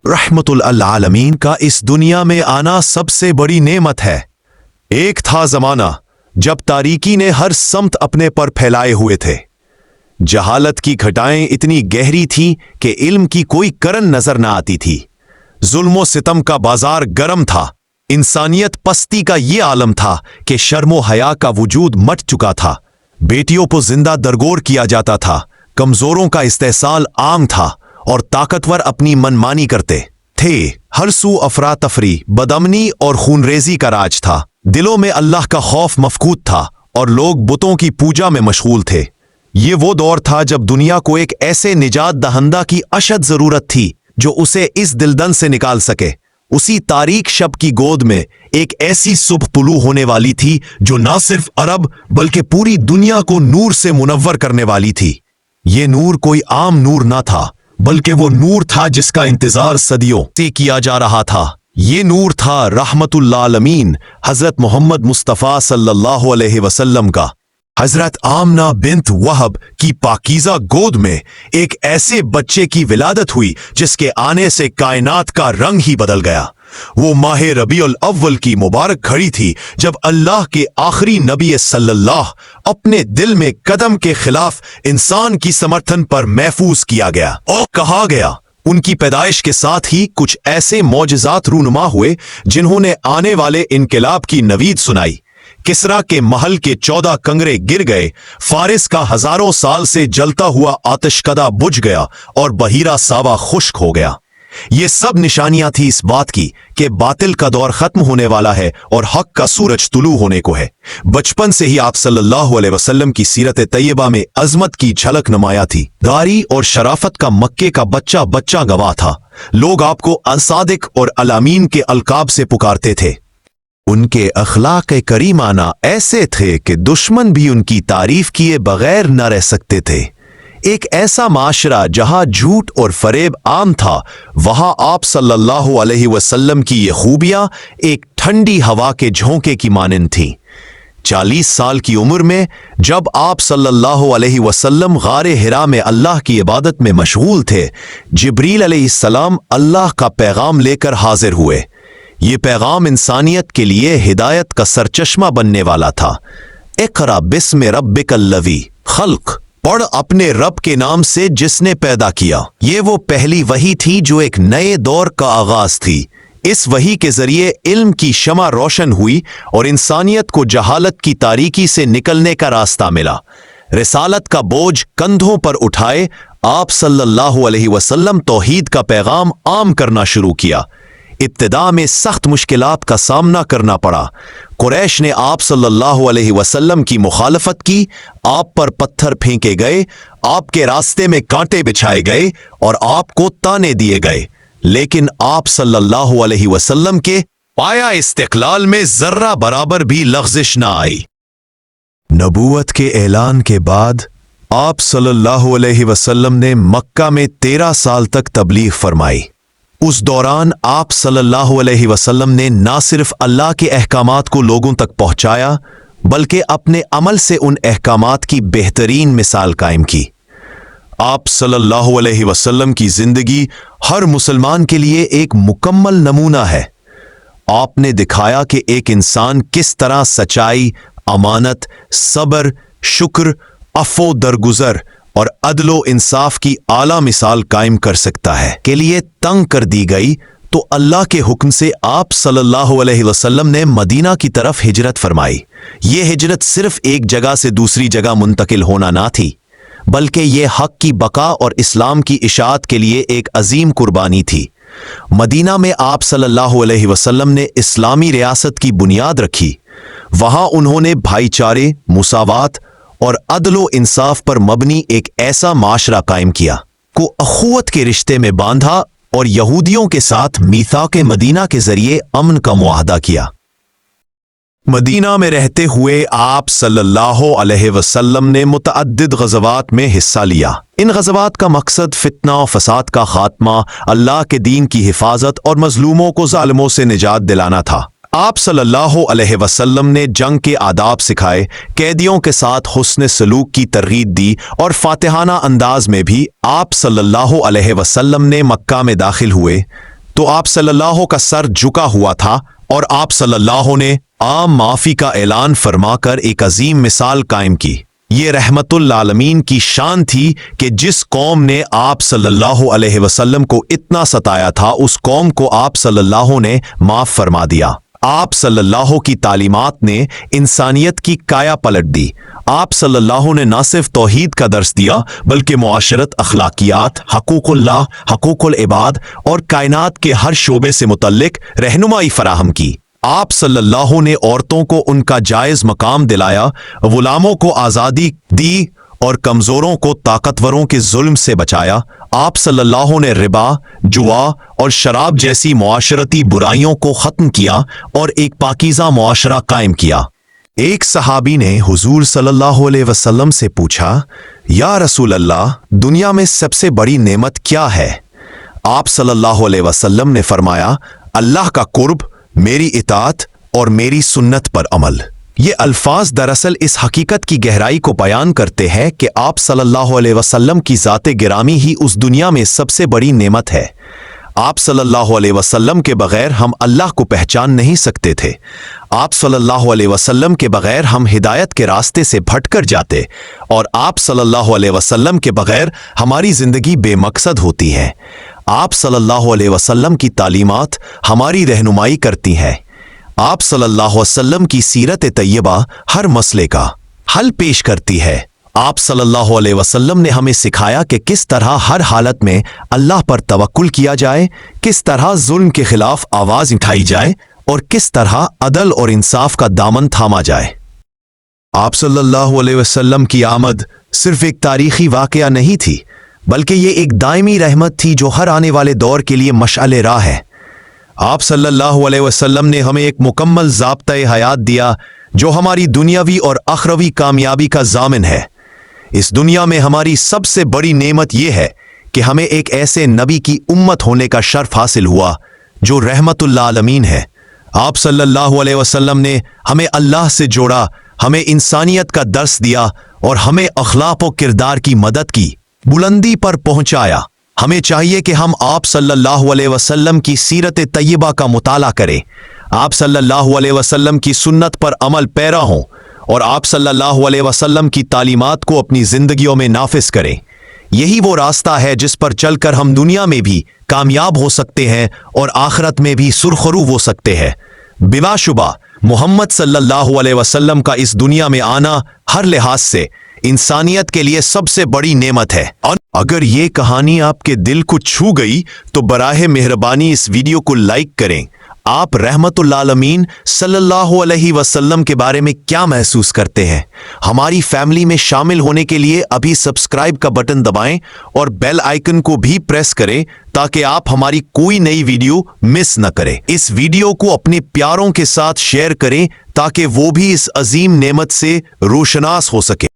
रहमतुल आलमीन का इस दुनिया में आना सबसे बड़ी नेमत है। एक था जमाना जब तारीकी ने हर समत अपने पर फैलाए हुए थे। जहालत की घटाएं इतनी गहरी थीं कि इल्म की कोई करन नजर न आती थी। जुल्म सितम का बाजार गर्म था। इंसानियत पस्ती का ये आलम था कि शर्मो हया का वजूद मट चुका था। बेटियों को जिंदा दरगोर किया जाता था। कमजोरों का इस्तेसाल आम था और ताकतवर अपनी मनमानी करते थे। हर सू अफरा तफरी, बदअमनी और खूनरेजी का राज था। दिलों में अल्लाह का खौफ मफकूद था और लोग बुतों की पूजा में मशगूल थे। ये वो दौर था जब दुनिया को एक ऐसे निजात दहंदा की अशद जरूरत थी जो उसे इस दिलदन से निकाल सके। उसी तारीक शब की गोद में एक ऐसी सुबह तुलू होने वाली थी जो न सिर्फ अरब बल्कि पूरी दुनिया को नूर से मुनव्वर करने वाली थी। ये नूर कोई आम नूर ना था, बल्कि वो नूर था जिसका इंतजार सदियों से किया जा रहा था। ये नूर था रहमतुल आलमीन हजरत मोहम्मद मुस्तफ़ा सल्लल्लाहु अलैहि वसल्लम का। हजरत आमना बिन्त वहब की पाकीज़ा गोद में एक ऐसे बच्चे की विलादत हुई जिसके आने से कायनात का रंग ही बदल गया। वो माह रबीउल अव्वल की मुबारक घड़ी थी जब अल्लाह के आखिरी नबी सल्लल्लाहु अपने दिल में कदम के खिलाफ इंसान की समर्थन पर महफूज किया गया और कहा गया। उनकी पैदाइश के साथ ही कुछ ऐसे मौजज़ात रूनुमा हुए जिन्होंने आने वाले इनकलाब की नवीद सुनाई। किसरा के महल के 14 कंगरे गिर गए, फारिस का हजारों साल से जलता हुआ आतिशकदा बुझ गया और बहीरा सावा खुश्क हो गया। ये सब निशानियां थी इस बात की कि बातिल का दौर खत्म होने वाला है और हक का सूरज तुलू होने को है। बचपन से ही आप सल्लल्लाहु अलैहि वसल्लम की सीरत तैयबा में अजमत की झलक नुमाया थी। दारी और शराफत का मक्के का बच्चा बच्चा गवाह था। लोग आपको असादिक और अलामीन के अलकाब से पुकारते थे। उनके अखलाक करीमाना ऐसे थे कि दुश्मन भी उनकी तारीफ किए बगैर न रह सकते थे। एक ऐसा माशरा जहां झूठ और फरेब आम था, वहां आप सल्लल्लाहु अलैहि वसल्लम की ये खूबियां एक ठंडी हवा के झोंके की मानंद थीं। 40 साल की उम्र में जब आप सल्लल्लाहु अलैहि वसल्लम गारे हिरा में अल्लाह की इबादत में मशगूल थे, जिब्रील अलैहिस्सलाम अल्लाह का पैगाम लेकर हाजिर हुए। ये पैगाम इंसानियत के लिए हिदायत का सरचश्मा बनने वाला था। इक़रा बिस्मि रब्बिकल्लज़ी खल्क़, पढ़ अपने रब के नाम से जिसने पैदा किया। ये वो पहली वही थी जो एक नए दौर का आगाज थी। इस वही के जरिए इल्म की शमा रोशन हुई और इंसानियत को जहालत की तारीकी से निकलने का रास्ता मिला। रिसालत का बोझ कंधों पर उठाए आप सल्लल्लाहु अलैहि वसल्लम तौहीद का पैगाम आम करना शुरू किया। इब्तिदा में सख्त मुश्किलात का सामना करना पड़ा। कुरैश ने आप सल्लल्लाहु अलैहि वसल्लम की मुखालफत की, आप पर पत्थर फेंके गए, आपके रास्ते में कांटे बिछाए गए और आपको ताने दिए गए, लेकिन आप सल्लल्लाहु अलैहि वसल्लम के पाया इस्तिक़लाल में जर्रा बराबर भी लग़ज़िश न आई। नबूवत के ऐलान के बाद आप सल्लल्लाहु अलैहि वसल्लम ने मक्का में 13 साल तक तबलीग फरमाई। उस दौरान आप सल्लल्लाहु अलैहि वसल्लम ने ना सिर्फ अल्लाह के अहकामात को लोगों तक पहुंचाया, बल्कि अपने अमल से उन अहकामात की बेहतरीन मिसाल कायम की। आप सल्लल्लाहु अलैहि वसल्लम की जिंदगी हर मुसलमान के लिए एक मुकम्मल नमूना है। आपने दिखाया कि एक इंसान किस तरह सच्चाई, अमानत, सब्र, शुक्र, अफ़ो दरगुजर और अदलो इंसाफ की आला मिसाल कायम कर सकता है। के लिए तंग कर दी गई तो अल्लाह के हुक्म से आप सल्लल्लाहु अलैहि वसल्लम ने मदीना की तरफ हिजरत फरमाई। ये हिजरत सिर्फ एक जगह से दूसरी जगह मुंतकिल होना ना थी, बल्कि ये हक की बका और इस्लाम की इशाअत के लिए एक अजीम कुर्बानी थी। मदीना में आप सल्लल्लाहु अलैहि वसल्लम ने इस्लामी रियासत की बुनियाद रखी। वहां उन्होंने भाईचारे, मुसावात और अदलो इंसाफ पर मबनी एक ऐसा माशरा कायम किया को अखुवत के रिश्ते में बांधा और यहूदियों के साथ मीसाक़े मदीना के जरिए अमन का मुआहदा किया। मदीना में रहते हुए आप सल्लल्लाहु अलैहि वसल्लम ने मुतअद्दिद ग़ज़वात में हिस्सा लिया। इन ग़ज़वात का मकसद फितना और फसाद का खात्मा, अल्लाह के दीन की हिफाजत और मजलूमों को ज़ालिमों से निजात दिलाना था। आप सल्लल्लाहु अलैहि वसल्लम ने जंग के आदाब सिखाए, कैदियों के साथ हुस्न सलूक की तरगीब दी और फातिहाना अंदाज में भी आप सल्लल्लाहु अलैहि वसल्लम ने मक्का में दाखिल हुए। तो आप सल्लल्लाहु का सर झुका हुआ था और आप सल्लल्लाहु ने आम माफी का ऐलान फरमाकर एक अजीम मिसाल कायम की। ये रहमतुल आलमीन की शान थी कि जिस कौम ने आप सल्लल्लाहु अलैहि वसल्लम को इतना सताया था, उस कौम को आप सल्लल्लाहु ने माफ फरमा दिया। आप सल्लल्लाहु की तालीमात ने इंसानियत की काया पलट दी। आप सल्लल्लाहु ने न सिर्फ तौहीद का दर्स दिया बल्कि मुआशरत, अखलाकियात, हकूकुल्लाह, हकूकुल इबाद और कायनात के हर शोबे से मुतल्लिक रहनुमाई फराहम की। आप सल्लल्लाहु ने औरतों को उनका जायज मकाम दिलाया, गुलामों को आज़ादी दी और कमजोरों को ताकतवरों के जुल्म से बचाया। आप सल्लल्लाहु ने रिबा, जुआ और शराब जैसी मुआशरती बुराइयों को खत्म किया और एक पाकीज़ा मुआशरा कायम किया। एक सहाबी ने हुजूर सल्लल्लाहु अलैहि वसल्लम से पूछा, या रसूल अल्लाह, दुनिया में सबसे बड़ी नेमत क्या है? आप सल्लल्लाहु अलैहि वसल्लम ने फरमाया, अल्लाह का कुर्ब, मेरी इताअत और मेरी सुन्नत पर अमल। ये अल्फाज दरअसल इस हकीकत की गहराई को बयान करते हैं कि आप सल्लल्लाहु अलैहि वसल्लम की ज़ाते गिरामी ही उस दुनिया में सबसे बड़ी नेमत है। आप सल्लल्लाहु अलैहि वसल्लम के बगैर हम अल्लाह को पहचान नहीं सकते थे। आप सल्लल्लाहु अलैहि वसल्लम के बगैर हम हिदायत के रास्ते से भटकर जाते और आप सल्लल्लाहु अलैहि वसल्लम के बगैर हमारी ज़िंदगी बेमकसद होती है। आप सल्लल्लाहु अलैहि वसल्लम की तालीमात हमारी रहनुमाई करती हैं। आप सल्लल्लाहु अलैहि वसल्लम की सीरत तैयबा हर मसले का हल पेश करती है। आप सल्लल्लाहु अलैहि वसल्लम ने हमें सिखाया कि किस तरह हर हालत में अल्लाह पर तवक्कुल किया जाए, किस तरह जुल्म के खिलाफ आवाज उठाई जाए और किस तरह अदल और इंसाफ का दामन थामा जाए। आप सल्लल्लाहु अलैहि वसल्लम की आमद सिर्फ एक तारीखी वाकया नहीं थी, बल्कि ये एक दायमी रहमत थी जो हर आने वाले दौर के लिए मशअले राह है। आप सल्लल्लाहु अलैहि वसल्लम ने हमें एक मुकम्मल ज़ाब्ता हयात दिया जो हमारी दुनियावी और आखरवी कामयाबी का ज़ामिन है। इस दुनिया में हमारी सबसे बड़ी नेमत यह है कि हमें एक ऐसे नबी की उम्मत होने का शर्फ हासिल हुआ जो रहमतुल आलमीन है। आप सल्लल्लाहु अलैहि वसल्लम ने हमें अल्लाह से जोड़ा, हमें इंसानियत का दर्स दिया और हमें अखलाक व किरदार की मदद की बुलंदी पर पहुंचाया। हमें चाहिए कि हम आप सल्लल्लाहु अलैहि वसल्लम की सीरत तैयबा का मुताला करें, आप सल्लल्लाहु अलैहि वसल्लम की सुन्नत पर अमल पैरा हों और आप सल्लल्लाहु अलैहि वसल्लम की तालीमात को अपनी जिंदगियों में नाफिज करें। यही वो रास्ता है जिस पर चलकर हम दुनिया में भी कामयाब हो सकते हैं और आखिरत में भी सुरखरू हो सकते हैं। बिलाशुबा मोहम्मद सल्लल्लाहु अलैहि वसल्लम का इस दुनिया में आना हर लिहाज से इंसानियत के लिए सबसे बड़ी नेमत है। और अगर ये कहानी आपके दिल को छू गई तो बराहे मेहरबानी इस वीडियो को लाइक करें। आप रहमतुल आलमीन सल्लल्लाहु अलैहि वसल्लम के बारे में क्या महसूस करते हैं? हमारी फैमिली में शामिल होने के लिए अभी सब्सक्राइब का बटन दबाएं और बेल आइकन को भी प्रेस करें ताकि आप हमारी कोई नई वीडियो मिस न करें। इस वीडियो को अपने प्यारों के साथ शेयर करें ताकि वो भी इस अजीम नेमत से रोशनास हो सके।